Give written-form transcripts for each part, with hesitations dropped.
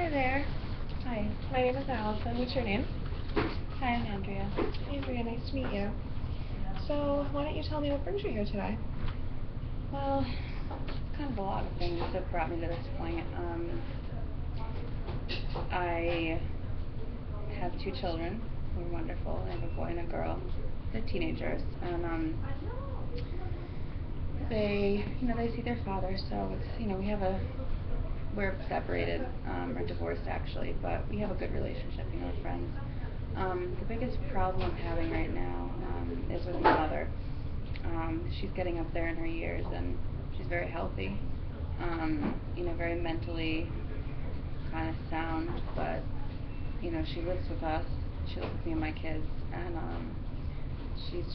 Hi there. Hi, my name is Allison. What's your name? Hi, I'm Andrea. Andrea, nice to meet you. So, why don't you tell me what brings you here today? Well, kind of a lot of things that brought me to this point. I have two children who are wonderful. I have a boy and a girl. They're teenagers, and they see their father. So it's, we're separated, or divorced actually, but we have a good relationship. We're friends. The biggest problem I'm having right now is with my mother. She's getting up there in her years, and she's very healthy, very mentally kind of sound, but, she lives with us. She lives with me and my kids, and she's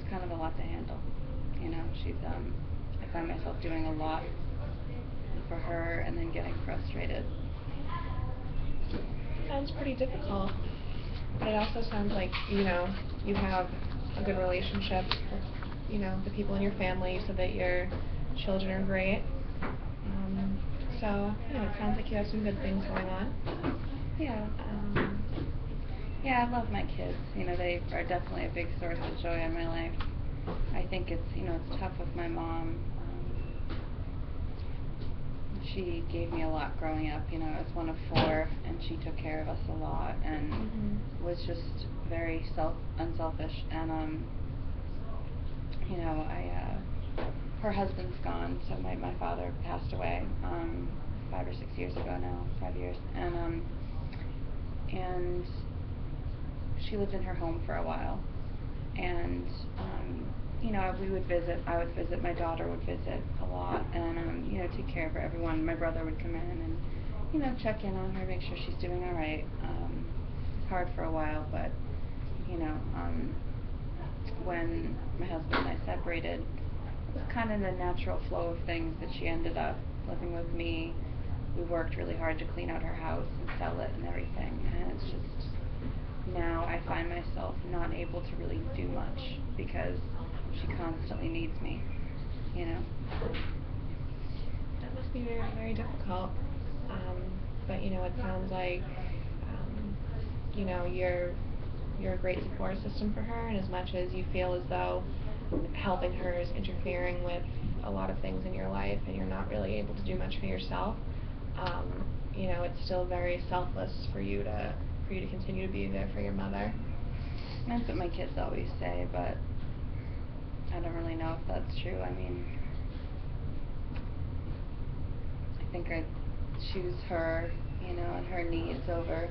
kind of a lot to handle. I find myself doing a lot for her and then getting frustrated. Sounds pretty difficult, but it also sounds like, you have a good relationship with, the people in your family. You said that your children are great. So, it sounds like you have some good things going on. Yeah. Yeah, I love my kids. They are definitely a big source of joy in my life. I think it's tough with my mom. She gave me a lot growing up. I was one of four, and she took care of us a lot, and was just very unselfish. And her husband's gone, so my father passed away 5 or 6 years ago now, 5 years, and she lived in her home for a while, and we would visit. I would visit. My daughter would visit a lot, and take care of her. Everyone. My brother would come in and check in on her, make sure she's doing all right. It's hard for a while, but when my husband and I separated, it was kind of the natural flow of things that she ended up living with me. We worked really hard to clean out her house and sell it and everything, and it's just now I find myself not able to really do much because she constantly needs me. That must be very, very difficult. But it sounds like you're a great support system for her, and as much as you feel as though helping her is interfering with a lot of things in your life and you're not really able to do much for yourself, it's still very selfless for you to continue to be there for your mother. That's what my kids always say, but I don't really know if that's true. I think I'd choose her, and her needs over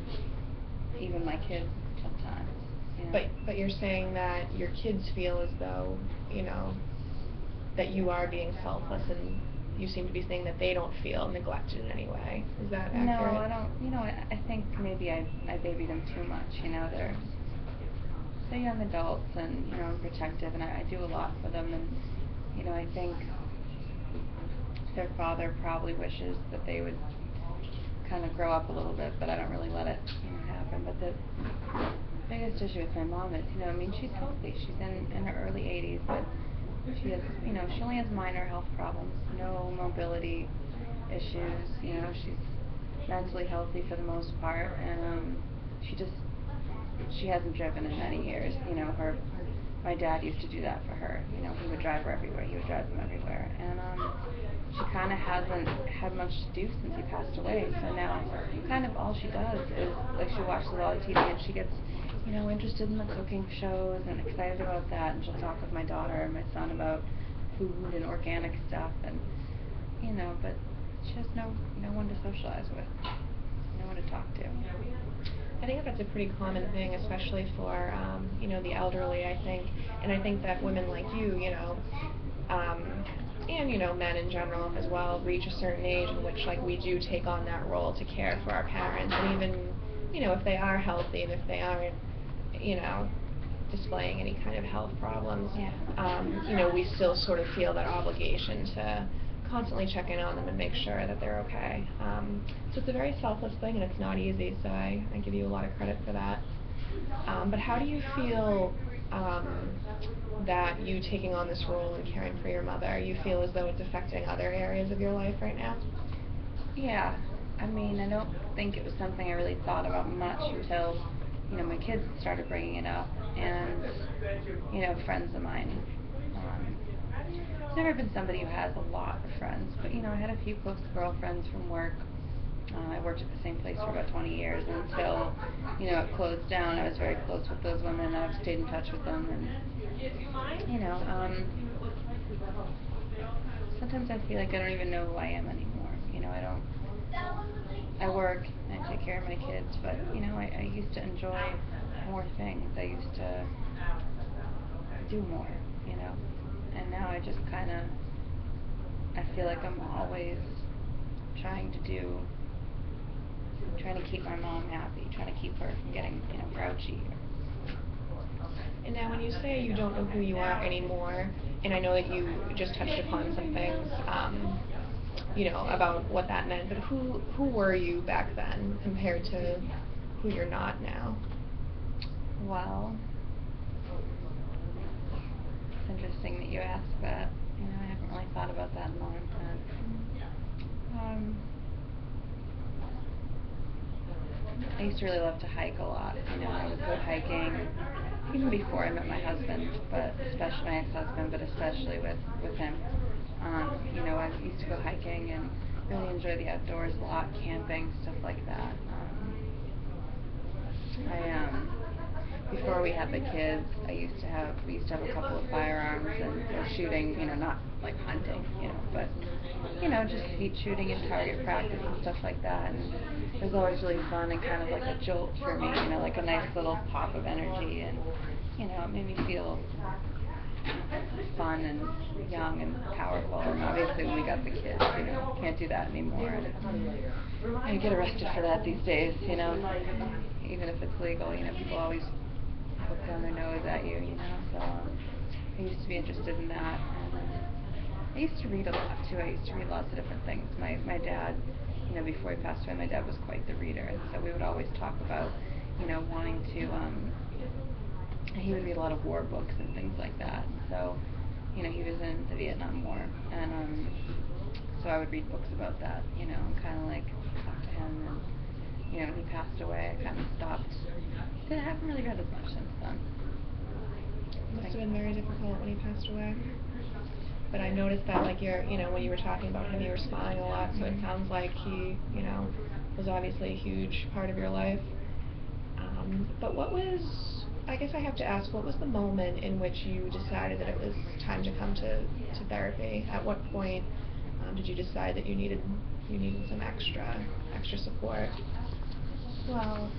even my kids sometimes. But you're saying that your kids feel as though, that you are being selfless, and you seem to be saying that they don't feel neglected in any way. Is that accurate? No, I don't. I think maybe I baby them too much. They're young adults, and I'm protective, and I do a lot for them, and I think their father probably wishes that they would kind of grow up a little bit, but I don't really let it happen. But the biggest issue with my mom is, she's healthy. She's in her early 80s, but she has, she only has minor health problems, no mobility issues. She's mentally healthy for the most part, and she hasn't driven in many years. My dad used to do that for her. He would drive her everywhere. He would drive them everywhere, and she kind of hasn't had much to do since he passed away. So now, kind of all she does is, like, she watches a lot of TV, and she gets interested in the cooking shows and excited about that, and she'll talk with my daughter and my son about food and organic stuff, and but she has no one to socialize with, no one to talk to. I think that's a pretty common thing, especially for the elderly, I think. And I think that women like you, and men in general as well, reach a certain age in which, like, we do take on that role to care for our parents, and even if they are healthy and if they aren't displaying any kind of health problems, we still sort of feel that obligation to constantly check in on them and make sure that they're okay. So it's a very selfless thing, and it's not easy, so I give you a lot of credit for that. But how do you feel that you taking on this role and caring for your mother, you feel as though it's affecting other areas of your life right now? Yeah, I mean, I don't think it was something I really thought about much until, my kids started bringing it up, and, friends of mine. I've never been somebody who has a lot of friends, but, I had a few close girlfriends from work. I worked at the same place for about 20 years until, it closed down. I was very close with those women. I've stayed in touch with them, and, sometimes I feel like I don't even know who I am anymore. I work and I take care of my kids, but, I used to enjoy more things. I used to do more, and now I just I feel like I'm always trying to keep my mom happy, trying to keep her from getting, grouchy. And now when you say you don't know who you are anymore, and I know that you just touched upon some things, about what that meant, but who were you back then compared to who you're not now? Well, it's interesting that you ask that. I haven't really thought about that in a long time. I used to really love to hike a lot. I would go hiking even before I met my husband, but especially my ex-husband, but especially with him. I used to go hiking and really enjoy the outdoors a lot, camping, stuff like that. Before we had the kids, we used to have a couple of firearms and go shooting, not like hunting, but, just skeet shooting and target practice and stuff like that. And it was always really fun and kind of like a jolt for me, like a nice little pop of energy, and, it made me feel fun and young and powerful. And obviously when we got the kids, can't do that anymore. And you get arrested for that these days, even if it's legal, people always look down their nose at you, so I used to be interested in that. And I used to read a lot too. I used to read lots of different things. My dad, before he passed away, my dad was quite the reader, and so we would always talk about, wanting to, he would read a lot of war books and things like that. And so, he was in the Vietnam War, and so I would read books about that, and kind of like talk to him. And when he passed away, I kind of stopped. I haven't really read as much since then. It must have been very difficult when he passed away. But I noticed that, like, when you were talking about him, you were smiling a lot, so it sounds like he, was obviously a huge part of your life. But I guess I have to ask, what was the moment in which you decided that it was time to come to therapy? At what point did you decide that you needed some extra support? Well,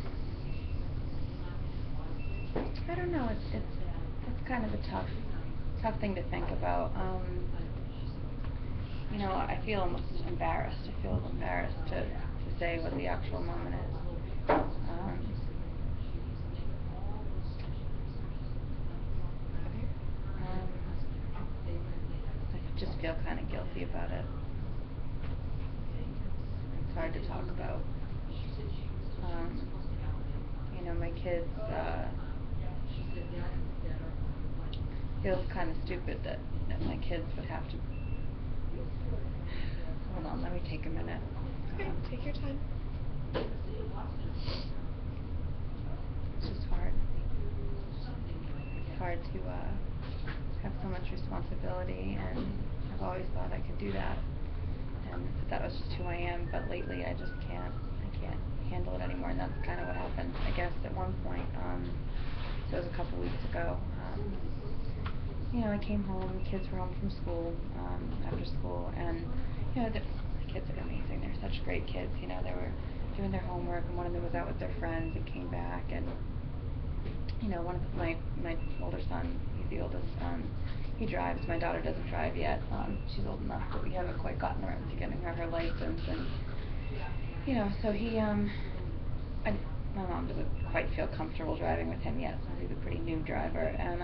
I don't know. It's kind of a tough thing to think about. I feel almost embarrassed. I feel embarrassed to say what the actual moment is. I just feel kind of guilty about it. It's hard to talk about. My kids, feels kind of stupid that my kids would have to. Hold on, let me take a minute. Okay, take your time. It's just hard. It's hard to have so much responsibility, and I've always thought I could do that, and that was just who I am. But lately, I just can't. I can't handle it anymore, and that's kind of what happened. I guess at one point, so it was a couple weeks ago. I came home. The kids were home from school after school, and the kids are amazing. They're such great kids. They were doing their homework, and one of them was out with their friends and came back, and one of my older son, he's the oldest. He drives. My daughter doesn't drive yet. She's old enough, but we haven't quite gotten around to getting her license. And so my mom doesn't quite feel comfortable driving with him yet, since he's a pretty new driver. And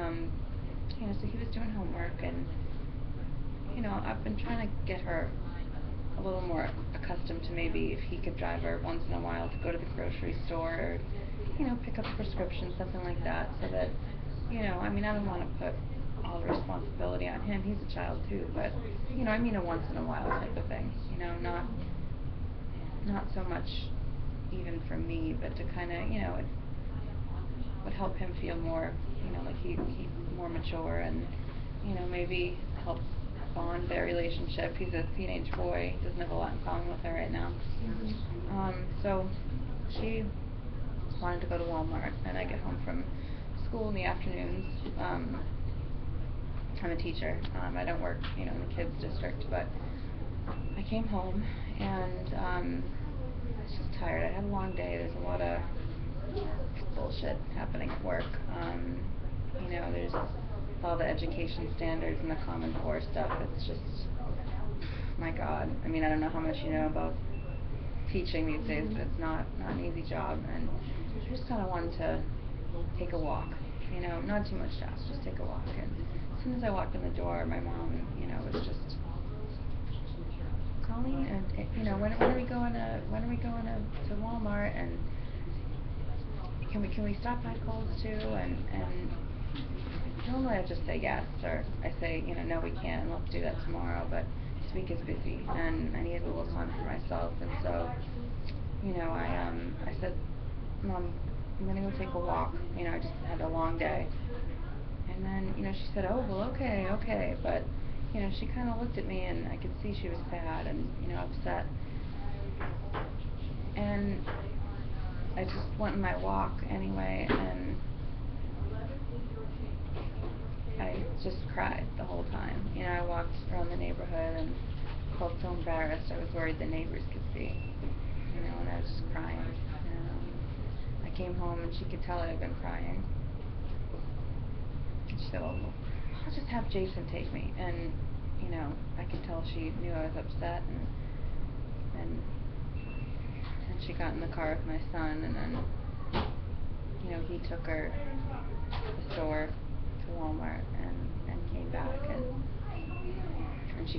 so he was doing homework, and I've been trying to get her a little more accustomed to maybe if he could drive her once in a while to go to the grocery store, or pick up a prescription, something like that, so that I don't want to put all the responsibility on him. He's a child too, but a once in a while type of thing. not so much even for me, but to kind of, you know, it would help him feel more, you know, like he's more mature, and, you know, maybe help bond their relationship. He's a teenage boy, doesn't have a lot in common with her right now. So she wanted to go to Walmart, and I get home from school in the afternoons. I'm a teacher. I don't work, you know, in the kids district, but I came home and I was just tired. I had a long day. There's a lot of bullshit happening at work. You know, there's all the education standards and the Common Core stuff. It's just, my God. I mean, I don't know how much you know about teaching these days, but it's not an easy job. And I just kind of wanted to take a walk. You know, not too much to ask, just take a walk. And as soon as I walked in the door, my mom, you know, was just, Colleen, and you know, when are we going to Walmart, and can we stop by Kohl's too? And normally I just say yes, or I say, you know, no, we can't, let's do that tomorrow, but this week is busy and I need a little time for myself. And so, you know, I said, Mom, I'm gonna go take a walk. You know, I just had a long day. And then, you know, she said, oh, well, okay, but, you know, she kind of looked at me, and I could see she was sad and, you know, upset. And I just went on my walk anyway, and I just cried the whole time. You know, I walked around the neighborhood and felt so embarrassed. I was worried the neighbors could see, you know, and I was just crying. I came home, and she could tell I had been crying. She said, well, I'll just have Jason take me. And, you know, I could tell she knew I was upset, and she got in the car with my son, and then, you know, he took her to the store, to Walmart, and came back, and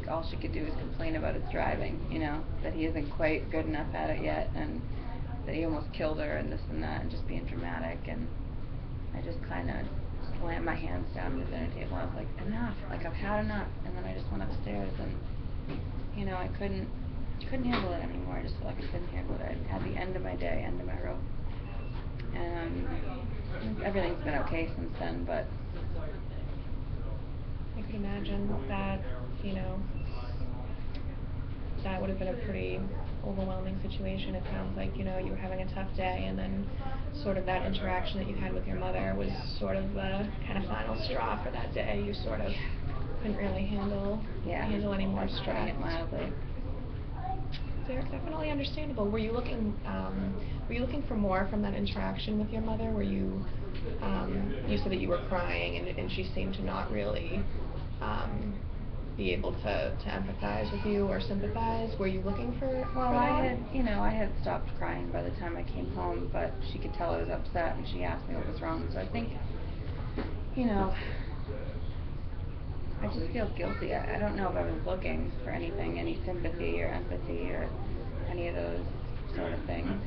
all she could do was complain about his driving, you know, that he isn't quite good enough at it yet, and that he almost killed her, and this and that, and just being dramatic. And I just kind of slammed my hands down on the dinner table. I was like, enough, like I've had enough. And then I just went upstairs, and, you know, I couldn't handle it anymore. I just felt like I couldn't handle it. I had the end of my day, end of my rope. And everything's been okay since then, but I could imagine that, you know, that would have been a pretty overwhelming situation. It sounds like, you know, you were having a tough day, and then sort of that interaction that you had with your mother was sort of the kind of final straw for that day. You sort of couldn't really handle any more stress. Putting it mildly. They're definitely understandable. Were you looking for more from that interaction with your mother? Were you, you said that you were crying, and she seemed to not really be able to empathize with you or sympathize. Were you looking for Well, that? I had stopped crying by the time I came home, but she could tell I was upset, and she asked me what was wrong. So I think, you know, I just feel guilty. I don't know if I was looking for anything, any sympathy or empathy or any of those sort of things,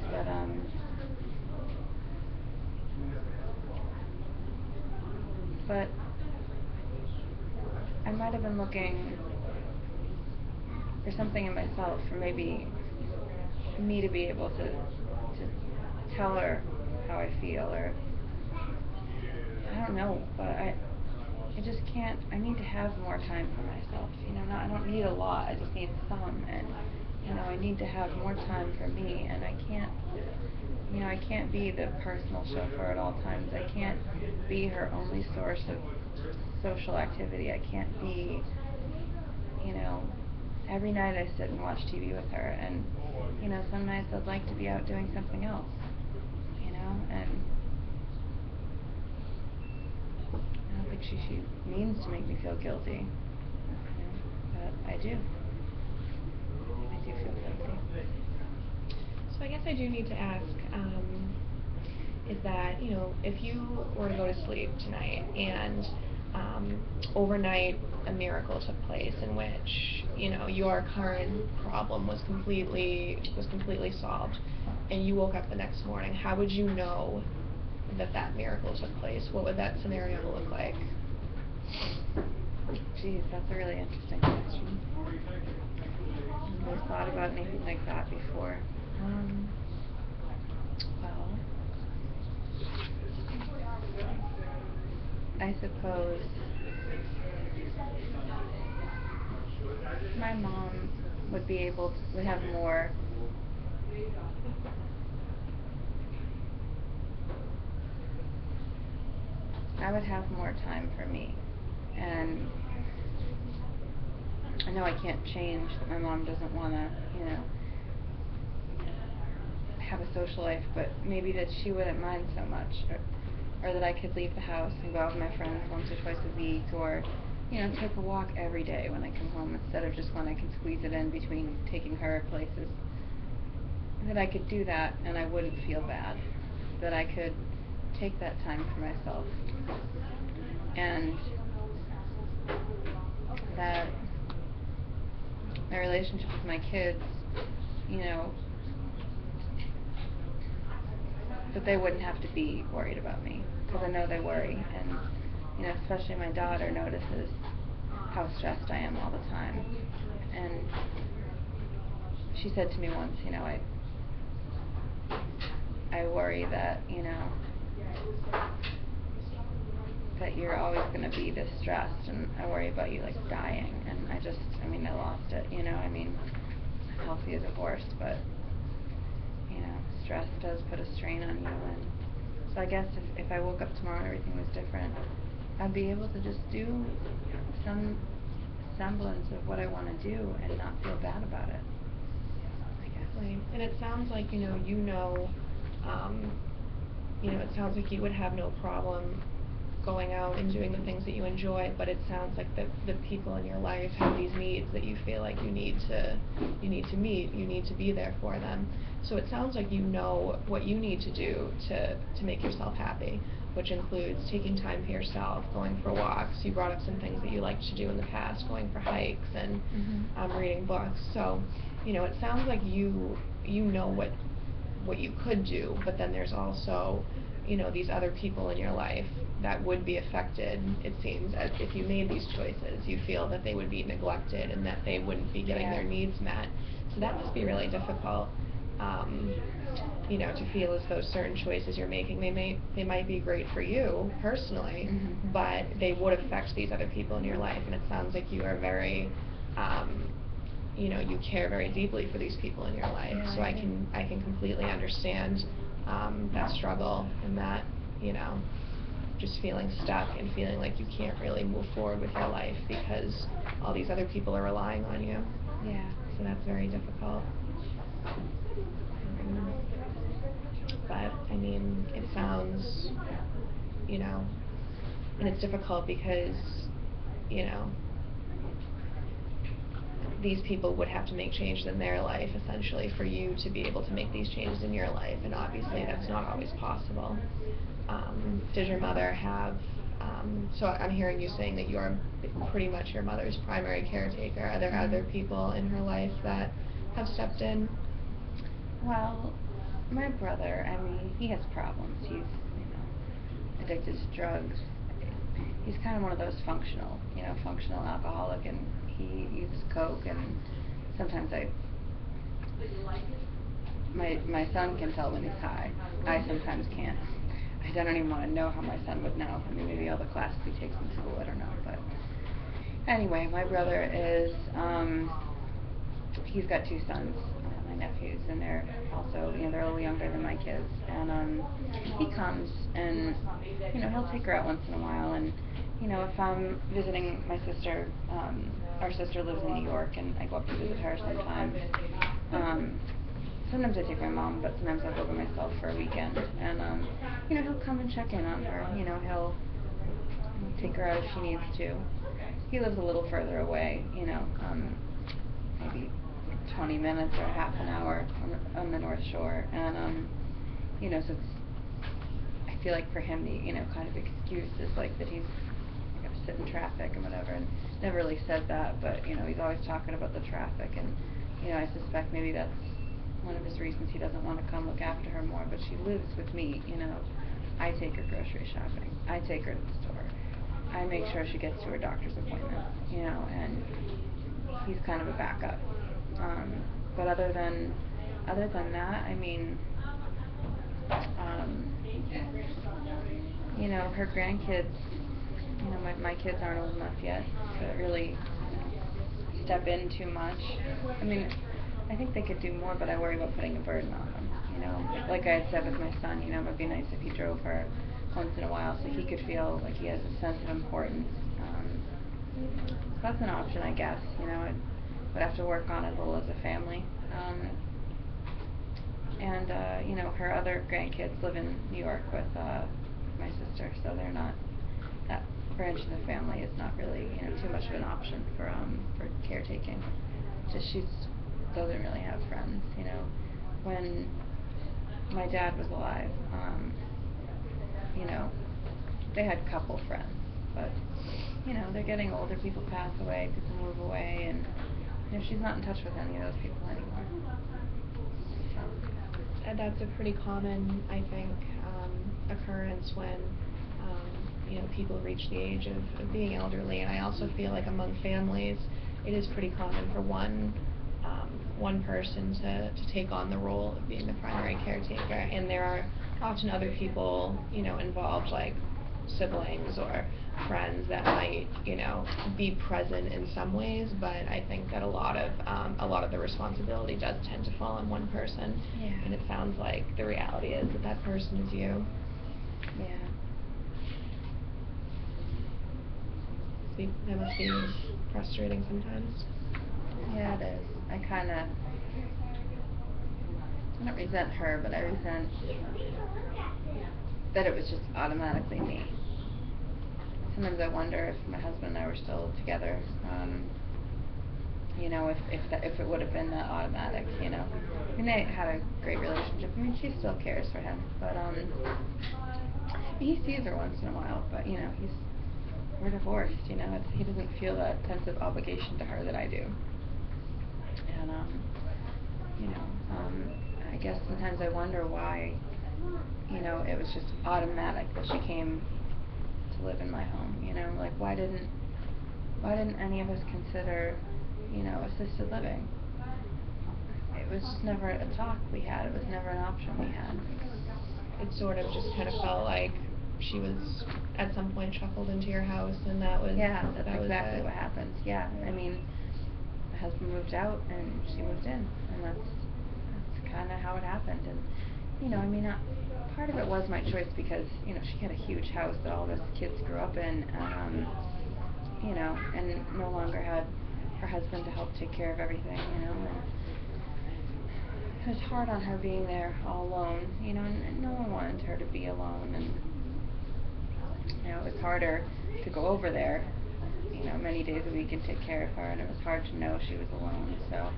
but I might have been looking for something in myself, for maybe me to be able to tell her how I feel, or I don't know, but I just can't. I need to have more time for myself. You know, I don't need a lot. I just need some, and you know, I need to have more time for me, and I can't. You know, I can't be the personal chauffeur at all times. I can't be her only source of social activity. I can't be, you know, every night I sit and watch TV with her, and, you know, some nights I'd like to be out doing something else, you know, and I don't think she means to make me feel guilty, you know, but I do. I do feel guilty. So I guess I do need to ask, is that, you know, if you were to go to sleep tonight and overnight a miracle took place in which, you know, your current problem was completely solved, and you woke up the next morning, how would you know that miracle took place? What would that scenario look like? Geez, that's a really interesting question. I've never thought about anything like that before. Well, I suppose my mom would have more I would have more time for me. And I know I can't change that my mom doesn't want to, have a social life, but maybe that she wouldn't mind so much, or that I could leave the house and go out with my friends once or twice a week, or, take a walk every day when I come home instead of just when I can squeeze it in between taking her places. That I could do that and I wouldn't feel bad. That I could take that time for myself. And that my relationship with my kids, that they wouldn't have to be worried about me, because I know they worry, and especially my daughter notices how stressed I am all the time. And she said to me once, I worry that, that you're always going to be this stressed, and I worry about you, like, dying. And I lost it, I'm healthy as a horse, but, stress does put a strain on you. And so I guess if I woke up tomorrow and everything was different, I'd be able to just do some semblance of what I want to do and not feel bad about it, I guess. Right. And it sounds like, it sounds like you would have no problem going out and doing the things that you enjoy, but it sounds like the people in your life have these needs that you feel like you need to meet, you need to be there for them. So it sounds like you know what you need to do to make yourself happy, which includes taking time for yourself, going for walks. You brought up some things that you liked to do in the past, going for hikes and reading books. So, it sounds like you know what you could do, but then there's also, these other people in your life that would be affected, it seems, as if you made these choices. You feel that they would be neglected and that they wouldn't be getting their needs met. So that must be really difficult, to feel as though certain choices you're making, they might be great for you personally, but they would affect these other people in your life. And it sounds like you are very, you care very deeply for these people in your life. Yeah, so I can completely understand that struggle and that, just feeling stuck and feeling like you can't really move forward with your life because all these other people are relying on you. Yeah. So that's very difficult. But, it sounds, and it's difficult because, these people would have to make changes in their life, essentially, for you to be able to make these changes in your life, and obviously that's not always possible. Does your mother have, so I'm hearing you saying that you are pretty much your mother's primary caretaker. Are there other people in her life that have stepped in? Well, my brother, he has problems. He's, addicted to drugs. He's kind of one of those functional alcoholic, and he uses coke, and sometimes my son can tell when he's high. I sometimes can't. I don't even want to know how my son would know. Maybe all the classes he takes in school, I don't know. But anyway, my brother is, he's got two sons, my nephews, and they're also, they're a little younger than my kids. And he comes and, he'll take her out once in a while. And, if I'm visiting my sister, our sister lives in New York, and I go up to visit her sometimes. Sometimes I take my mom, but sometimes I'll go by myself for a weekend. And, he'll come and check in on her. He'll take her out if she needs to. He lives a little further away, maybe 20 minutes or half an hour on the North Shore. And, so I feel like for him, the, kind of excuse is like that he's got to sit in traffic and whatever. And never really said that, but, he's always talking about the traffic. And, I suspect maybe that's one of his reasons he doesn't want to come look after her more. But she lives with me, I take her grocery shopping. I take her to the store. I make sure she gets to her doctor's appointments, and he's kind of a backup. But other than, other than that, I mean, you know, her grandkids, you know, my kids aren't old enough yet to really step in too much. I mean, I think they could do more, but I worry about putting a burden on them, you know. Like I had said with my son, you know, it would be nice if he drove her once in a while so he could feel like he has a sense of importance. So that's an option, I guess, you know. I would have to work on it a little as a family. You know, her other grandkids live in New York with my sister, so they're not, that branch of the family is not really, you know, too much of an option for caretaking. Just she's doesn't really have friends, you know. When my dad was alive, you know, they had a couple friends, but you know, they're getting older, people pass away, people move away, and you know, she's not in touch with any of those people anymore. And that's a pretty common, I think, occurrence when, you know, people reach the age of being elderly. And I also feel like among families, it is pretty common for one person to take on the role of being the primary caretaker. And there are often other people, you know, involved, like siblings or friends that might, you know, be present in some ways, but I think that a lot of the responsibility does tend to fall on one person. Yeah. And it sounds like the reality is that person is you. Yeah. That must be frustrating sometimes. Yeah, it is. I don't resent her, but I resent that it was just automatically me. Sometimes I wonder if my husband and I were still together, you know, if it would have been that automatic, you know. I mean, they had a great relationship. I mean, she still cares for him, but he sees her once in a while. But you know, we're divorced. You know, he doesn't feel that sense of obligation to her that I do. And you know, I guess sometimes I wonder why, you know, it was just automatic that she came to live in my home, you know, like why didn't any of us consider, you know, assisted living? It was just never a talk we had. It was never an option we had. It sort of just kind of felt like she was at some point shuffled into your house, and that was that's exactly what happened. Yeah, I mean, my husband moved out and she moved in, and that's kind of how it happened. And you know, I mean, part of it was my choice because you know she had a huge house that all of us kids grew up in, you know, and no longer had her husband to help take care of everything, you know, and it was hard on her being there all alone, you know, and no one wanted her to be alone, and you know, it was harder to go over there, you know, many days a week and take care of her, and it was hard to know she was alone, so,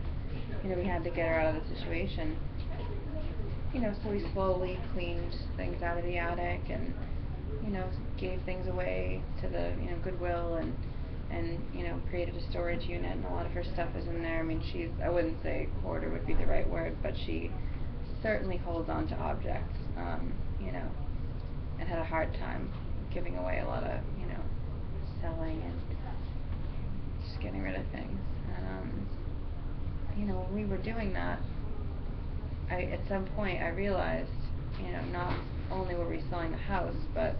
you know, we had to get her out of the situation. You know, so we slowly cleaned things out of the attic and, you know, gave things away to the, you know, Goodwill and you know, created a storage unit, and a lot of her stuff is in there. I mean, I wouldn't say hoarder would be the right word, but she certainly holds on to objects, you know, and had a hard time giving away a lot of, you know, selling and just getting rid of things. And, you know, when we were doing that, at some point I realized, you know, not only were we selling the house, but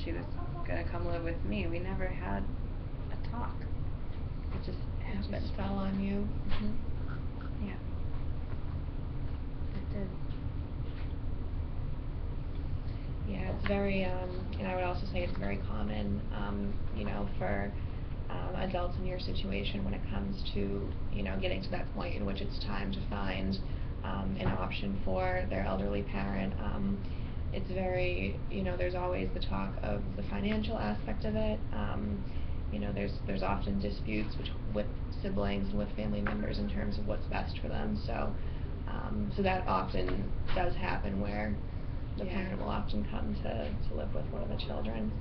she was going to come live with me. We never had a talk. It just happened. It just fell on you. Mhm. Yeah. It did. Yeah, it's very, and I would also say it's very common, you know, for adults in your situation when it comes to, you know, getting to that point in which it's time to find an option for their elderly parent. It's very, you know, there's always the talk of the financial aspect of it. You know, there's often disputes with siblings and with family members in terms of what's best for them. So that often does happen where the parent will often come to live with one of the children.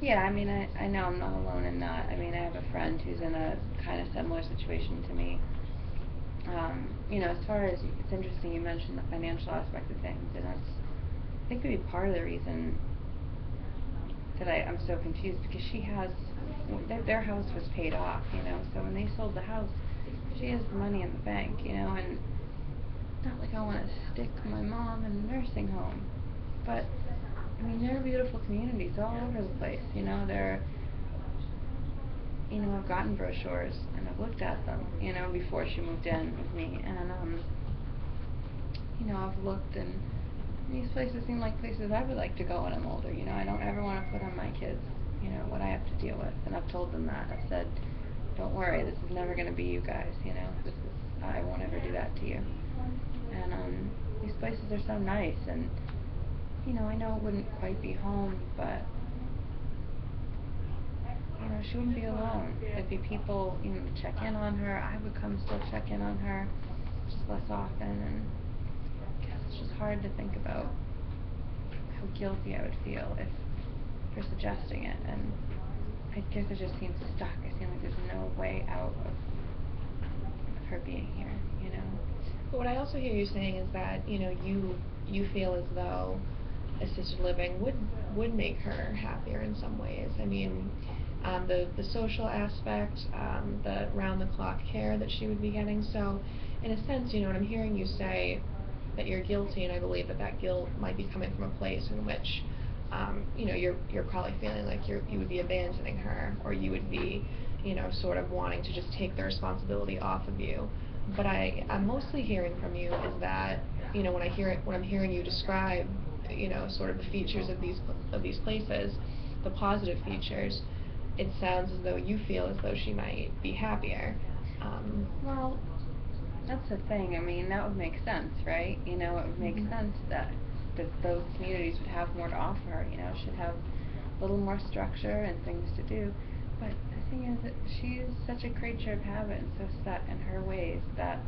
Yeah, I mean, I know I'm not alone in that. I mean, I have a friend who's in a kind of similar situation to me. You know, as far as, it's interesting you mentioned the financial aspect of things, and that's, I think, maybe part of the reason that I'm so confused, because she has, their house was paid off, you know, so when they sold the house, she has the money in the bank, you know, and not like don't want to stick my mom in a nursing home. But, I mean, there are beautiful communities all over the place, you know, I've gotten brochures, and I've looked at them, before she moved in with me, and, I've looked, and these places seem like places I would like to go when I'm older, I don't ever want to put on my kids, what I have to deal with, and I've told them that. I've said, don't worry, this is never going to be you guys, I won't ever do that to you. And, these places are so nice, and, I know it wouldn't quite be home, but, she wouldn't be alone. There'd be people, to check in on her. I would come still check in on her, just less often, and I guess it's just hard to think about how guilty I would feel for suggesting it, and I guess I just seem stuck. I seem like there's no way out of her being here, But what I also hear you saying is that, you feel as though assisted living would make her happier in some ways. I mean, the social aspect, the round-the-clock care that she would be getting. So, in a sense, what I'm hearing you say, that you're guilty, and I believe that guilt might be coming from a place in which, you're probably feeling like you would be abandoning her, or you would be, sort of wanting to just take the responsibility off of you. But I'm mostly hearing from you is that, when I'm hearing you describe, sort of the features of these places, the positive features, it sounds as though you feel as though she might be happier. Well, that's the thing. I mean, that would make sense, right? It would make sense that those communities would have more to offer her. She'd have a little more structure and things to do. But the thing is that she is such a creature of habit and so set in her ways that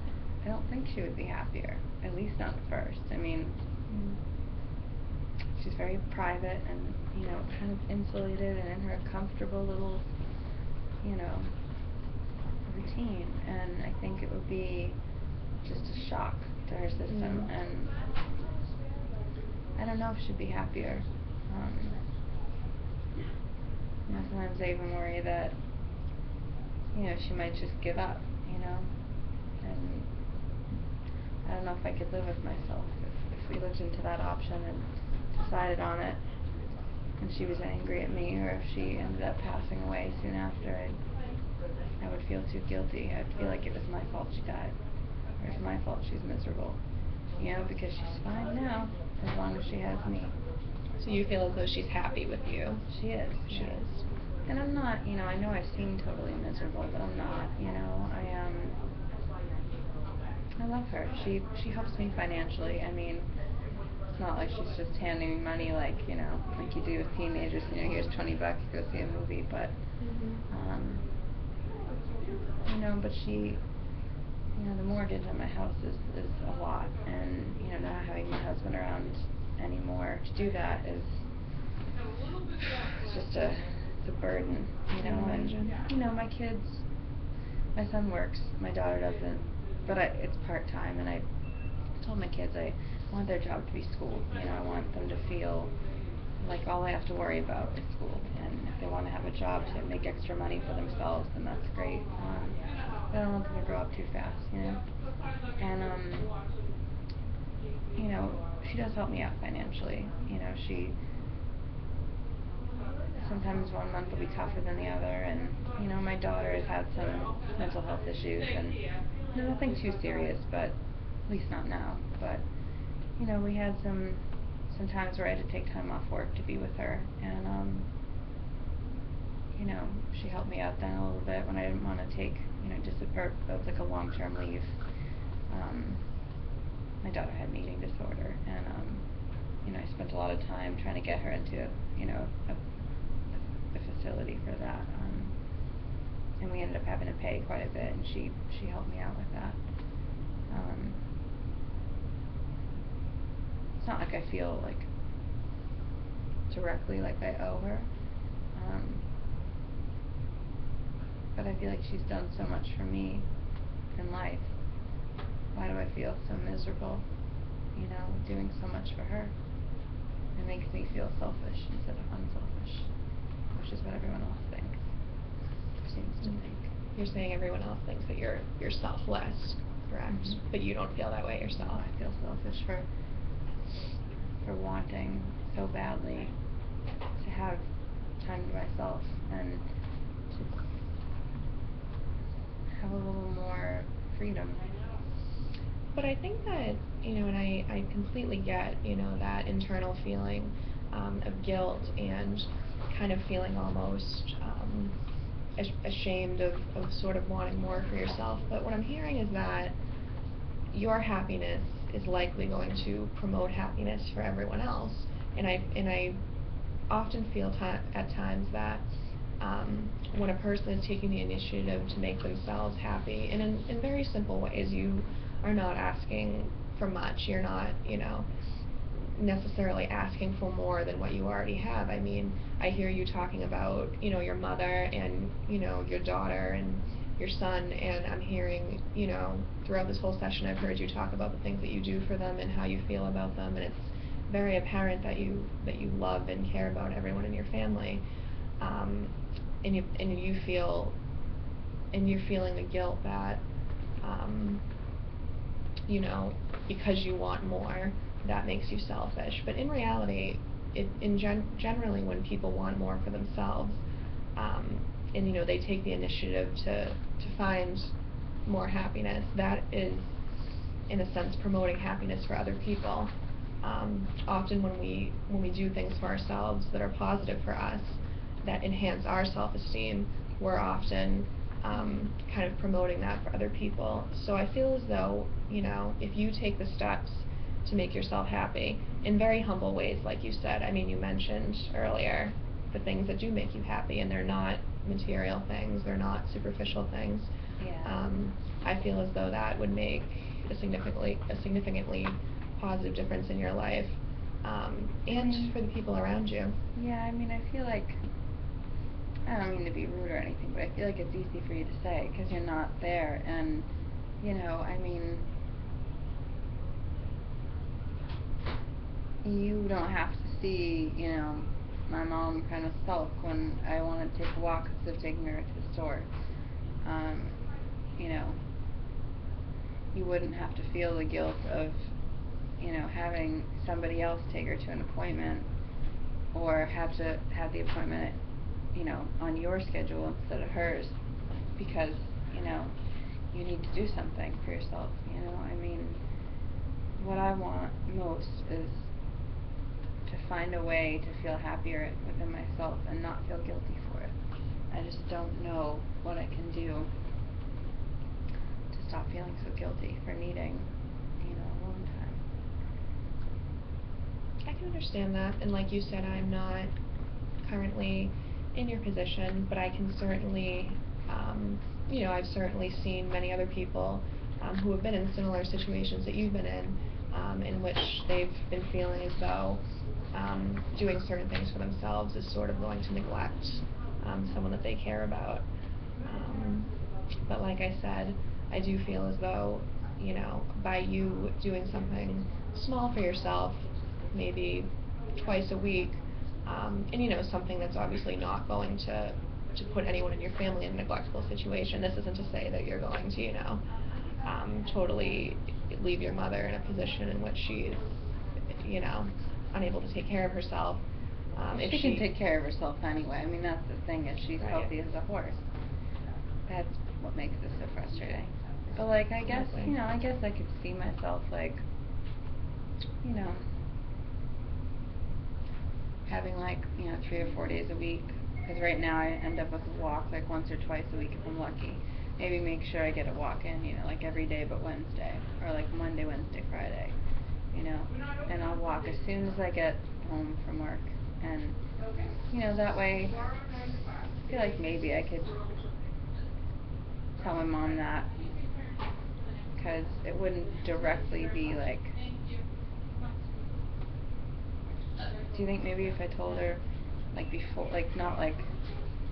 I don't think she would be happier. At least not at first. I mean, she's very private and, kind of insulated and in her comfortable little, routine. And I think it would be just a shock to her system. And I don't know if she'd be happier. Sometimes I even worry that, she might just give up, and I don't know if I could live with myself if we looked into that option and decided on it, and she was angry at me, or if she ended up passing away soon after, I would feel too guilty. I'd feel like it was my fault she died, or it's my fault she's miserable, because she's fine now, as long as she has me. So you feel as though she's happy with you? She is. She is. And I'm not, I know I seem totally miserable, but I'm not, I love her. She helps me financially. I mean, it's not like she's just handing me money like you do with teenagers, here's $20, go see a movie, but, but she, the mortgage on my house is a lot, and, not having my husband around anymore to do that is just it's a burden, and, my kids, my son works, my daughter doesn't, but it's part-time, and I told my kids I want their job to be school, I want them to feel like all I have to worry about is school, and if they want to have a job to make extra money for themselves, then that's great, but I don't want them to grow up too fast, and, she does help me out financially, she, sometimes one month will be tougher than the other, and, my daughter has had some mental health issues, and nothing too serious, but at least not now, but, we had some times where I had to take time off work to be with her, and, she helped me out then a little bit when I didn't want to take, just that was like a long-term leave. My daughter had an eating disorder, and, I spent a lot of time trying to get her into, a facility for that, and we ended up having to pay quite a bit, and she helped me out with that. It's not like I feel like directly like I owe her, but I feel like she's done so much for me in life. Why do I feel so miserable, doing so much for her? It makes me feel selfish instead of unselfish, which is what everyone else thinks, seems to think. You're saying everyone else thinks that you're selfless. correct? Mhm. But you don't feel that way No, yourself. I feel selfish for wanting so badly to have time to myself and just have a little more freedom. But I think that, and I completely get, that internal feeling of guilt and kind of feeling almost ashamed of sort of wanting more for yourself. But what I'm hearing is that your happiness is likely going to promote happiness for everyone else. And I often feel at times that when a person is taking the initiative to make themselves happy, and in very simple ways, you are not asking for much. You're not, necessarily asking for more than what you already have. I mean, I hear you talking about, your mother and, your daughter and your son, and I'm hearing, throughout this whole session I've heard you talk about the things that you do for them and how you feel about them, and it's very apparent that you love and care about everyone in your family. And you feel, and you're feeling the guilt that, because you want more, that makes you selfish. But in reality, generally when people want more for themselves, and they take the initiative to find more happiness, that is, in a sense, promoting happiness for other people. Often when we do things for ourselves that are positive for us, that enhance our self-esteem, we're often kind of promoting that for other people. So I feel as though, if you take the steps to make yourself happy in very humble ways, like you said. I mean, you mentioned earlier the things that do make you happy, and they're not material things, they're not superficial things. Yeah. I feel as though that would make a significantly positive difference in your life, and for the people around you. Yeah, I mean, I feel like, I don't mean to be rude or anything, but I feel like it's easy for you to say because you're not there, and, I mean, you don't have to see, my mom kind of sulk when I want to take a walk instead of taking her to the store. You know, you wouldn't have to feel the guilt of, having somebody else take her to an appointment, or have to have the appointment, on your schedule instead of hers, because, you need to do something for yourself, I mean, what I want most is to find a way to feel happier within myself and not feel guilty for it. I just don't know what I can do to stop feeling so guilty for needing, alone time. I can understand that, and like you said, I'm not currently in your position, but I can certainly, I've certainly seen many other people who have been in similar situations that you've been in which they've been feeling as though doing certain things for themselves is sort of going to neglect someone that they care about. But like I said, I do feel as though, by you doing something small for yourself, maybe twice a week, and something that's obviously not going to put anyone in your family in a neglectful situation. This isn't to say that you're going to, totally leave your mother in a position in which she's, unable to take care of herself. If She can take care of herself anyway. I mean, that's the thing, is she's Right. healthy as a horse. That's what makes this so frustrating. But, like, I guess, Exactly. I guess I could see myself, like, having, like, 3 or 4 days a week. Because right now I end up with a walk, like, once or twice a week if I'm lucky. Maybe make sure I get a walk in, like, every day but Wednesday. Or, like, Monday, Wednesday, Friday. And I'll walk as soon as I get home from work. And, that way, I feel like maybe I could tell my mom that. Because it wouldn't directly be, like... Do you think maybe if I told her, like, before, like, not, like,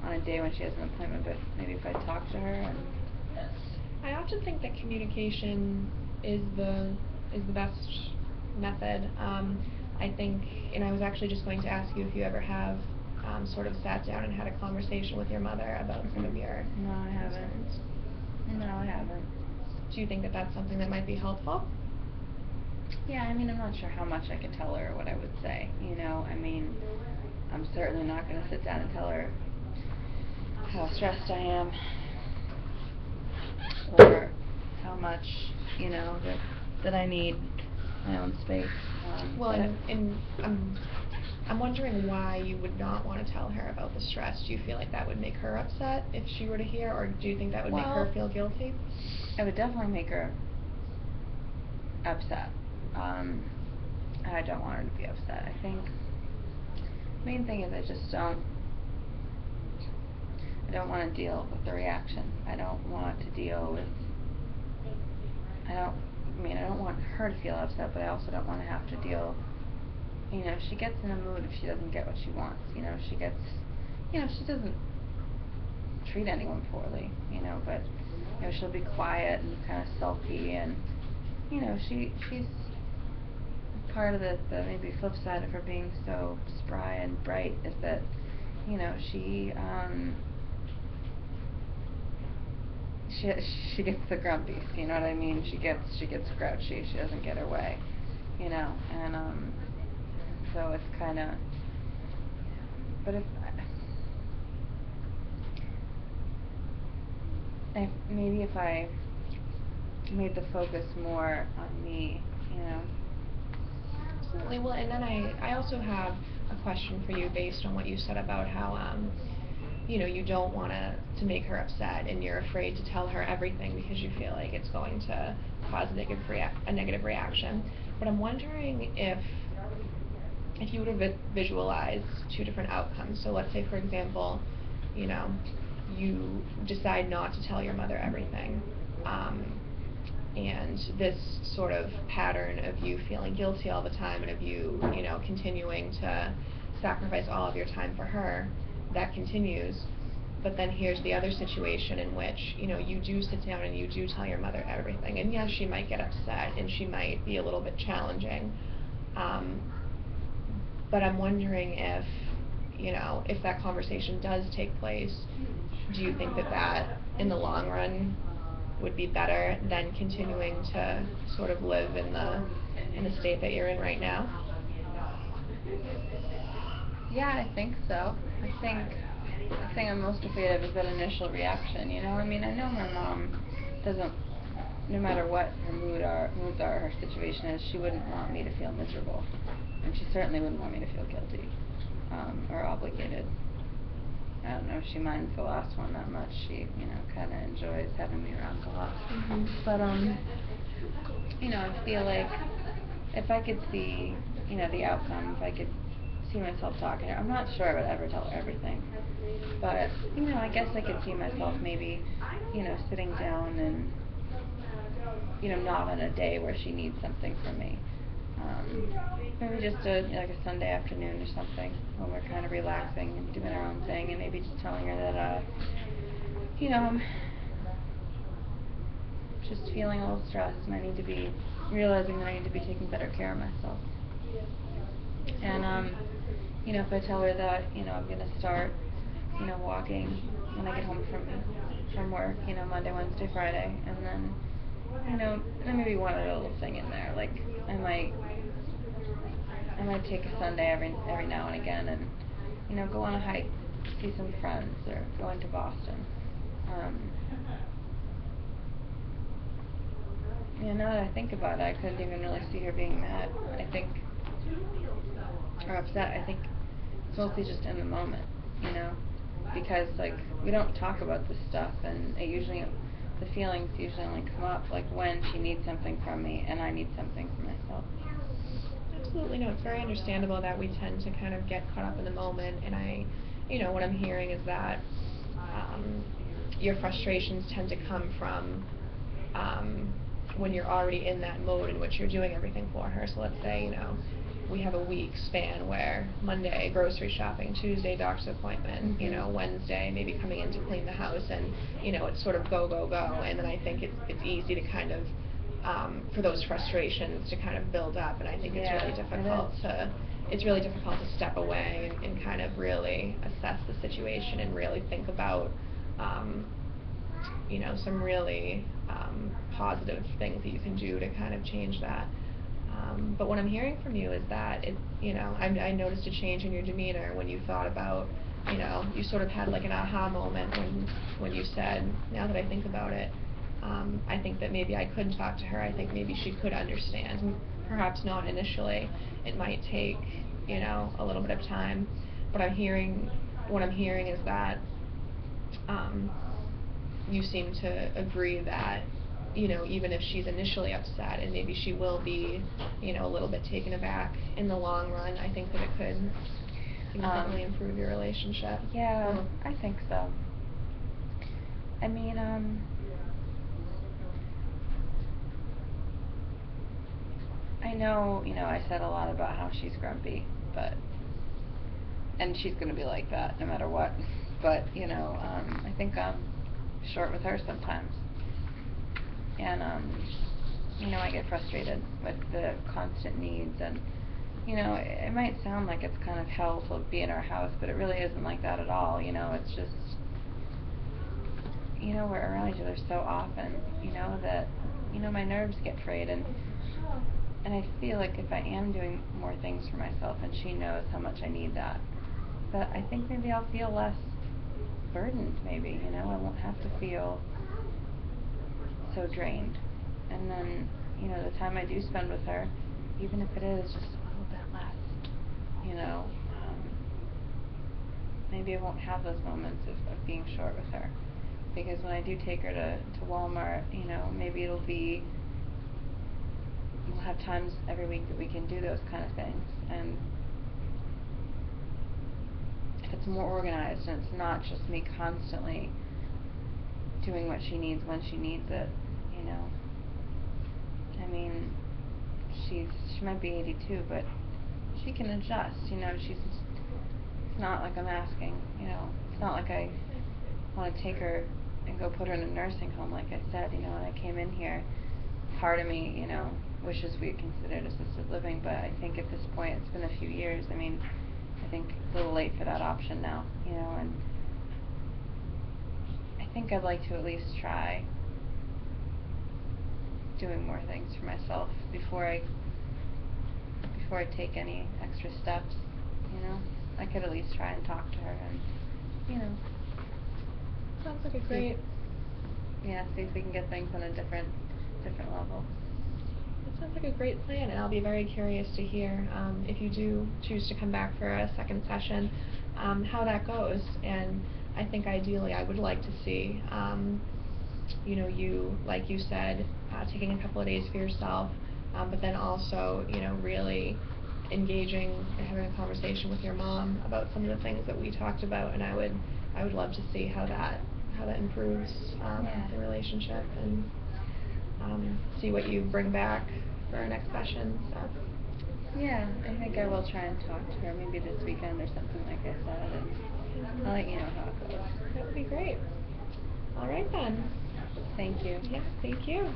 on a day when she has an appointment, but maybe if I talked to her and... I often think that communication is the best method. I think, and I was actually just going to ask you if you ever have sort of sat down and had a conversation with your mother about some of your No, I haven't. concerns. No, I haven't. Do you think that that's something that might be helpful? Yeah, I mean, I'm not sure how much I could tell her what I would say, you know, I mean, I'm certainly not going to sit down and tell her how stressed I am, or how much, you know, that I need my own space. Well, and I'm wondering why you would not want to tell her about the stress. Do you feel like that would make her upset if she were to hear, or do you think that would make her feel guilty? It would definitely make her upset. I don't want her to be upset. I think the main thing is I don't want to deal with the reaction. I don't want to deal with, I don't want her to feel upset, but I also don't want to have to deal, you know, she gets in a mood if she doesn't get what she wants, you know, she doesn't treat anyone poorly, you know, but, you know, she'll be quiet and kind of sulky, and, you know, she's part of the maybe flip side of her being so spry and bright is that, you know, she gets the grumpies, you know what I mean? She gets grouchy, she doesn't get her way, you know, and so it's kinda, but if I made the focus more on me, you know. Absolutely. Well, and then I also have a question for you based on what you said about how you know, you don't want to make her upset, and you're afraid to tell her everything because you feel like it's going to cause a negative reaction. But I'm wondering if you were to visualize two different outcomes. So let's say, for example, you know, you decide not to tell your mother everything, and this sort of pattern of you feeling guilty all the time and of you know, continuing to sacrifice all of your time for her, that continues. But then here's the other situation in which, you know, you do sit down and you do tell your mother everything, and yes, she might get upset and she might be a little bit challenging, but I'm wondering if, you know, if that conversation does take place, do you think that in the long run would be better than continuing to sort of live in the state that you're in right now? Yeah, I think so. I think the thing I'm most afraid of is that initial reaction, you know? I mean, I know my mom doesn't, no matter what her moods are, her situation is, she wouldn't want me to feel miserable. And she certainly wouldn't want me to feel guilty, or obligated. I don't know if she minds the last one that much. She, you know, kinda enjoys having me around a lot. But, you know, I feel like if I could see, you know, the outcome, if I could see myself talking to her, I'm not sure I would ever tell her everything, but, you know, I guess I could see myself maybe, you know, sitting down and, you know, not on a day where she needs something from me. Maybe just like a Sunday afternoon or something when we're kind of relaxing and doing our own thing, and maybe just telling her that, you know, I'm just feeling a little stressed and realizing that I need to be taking better care of myself. And, you know, if I tell her that, you know, I'm going to start, you know, walking when I get home from work, you know, Monday, Wednesday, Friday, and then, you know, then maybe one other little thing in there, like I might take a Sunday every now and again and, you know, go on a hike, see some friends, or go into Boston. Yeah, now that I think about it, I couldn't even really see her being mad, I think, or upset. I think it's mostly just in the moment, you know, because, like, we don't talk about this stuff, and the feelings usually only come up, like, when she needs something from me and I need something for myself. Absolutely. No, it's very understandable that we tend to kind of get caught up in the moment, and you know, what I'm hearing is that your frustrations tend to come from when you're already in that mode in which you're doing everything for her. So let's say, you know, we have a week span where Monday, grocery shopping, Tuesday, doctor's appointment, you know, Wednesday, maybe coming in to clean the house, and, you know, it's sort of go, go, go, and then I think it's easy to kind of, for those frustrations to kind of build up, and I think it's really difficult to step away and kind of really assess the situation and really think about, some really positive things that you can do to kind of change that. But what I'm hearing from you is that I noticed a change in your demeanor when you thought about, you sort of had like an aha moment when you said, now that I think about it, I think that maybe I could talk to her. I think maybe she could understand. Perhaps not initially. It might take, a little bit of time. But what I'm hearing is that you seem to agree that, even if she's initially upset and maybe she will be, a little bit taken aback, in the long run, I think that it could significantly improve your relationship. Yeah, I think so. I mean, I know, I said a lot about how she's grumpy, and she's gonna be like that no matter what. But, I think I'm short with her sometimes. And, I get frustrated with the constant needs, and, it might sound like it's kind of hell to be in our house, but it really isn't like that at all. It's just, we're around each other so often, that, my nerves get frayed, and I feel like if I am doing more things for myself, and she knows how much I need that I think maybe I'll feel less burdened, maybe, I won't have to feel so drained. And then, the time I do spend with her, even if it is just a little bit less, maybe I won't have those moments of being short with her. Because when I do take her to Walmart, maybe we'll have times every week that we can do those kind of things. And if it's more organized and it's not just me constantly doing what she needs when she needs it, I mean, she might be 82, but she can adjust, it's not like I'm asking, it's not like I want to take her and go put her in a nursing home, like I said, when I came in here, part of me, wishes we had considered assisted living, but I think at this point, it's been a few years, I think it's a little late for that option now, and I think I'd like to at least try doing more things for myself before I take any extra steps, I could at least try and talk to her and, Sounds like a great... see if we can get things on a different level. That sounds like a great plan, and I'll be very curious to hear, if you do choose to come back for a second session, how that goes. And I think ideally I would like to see, you, like you said, taking a couple of days for yourself, but then also, really engaging and having a conversation with your mom about some of the things that we talked about, and I would love to see how that improves the relationship, and see what you bring back for our next session. So. Yeah, I think I will try and talk to her maybe this weekend or something, like I said, and I'll let you know how it goes. That would be great. All right then. Thank you. Yeah, thank you.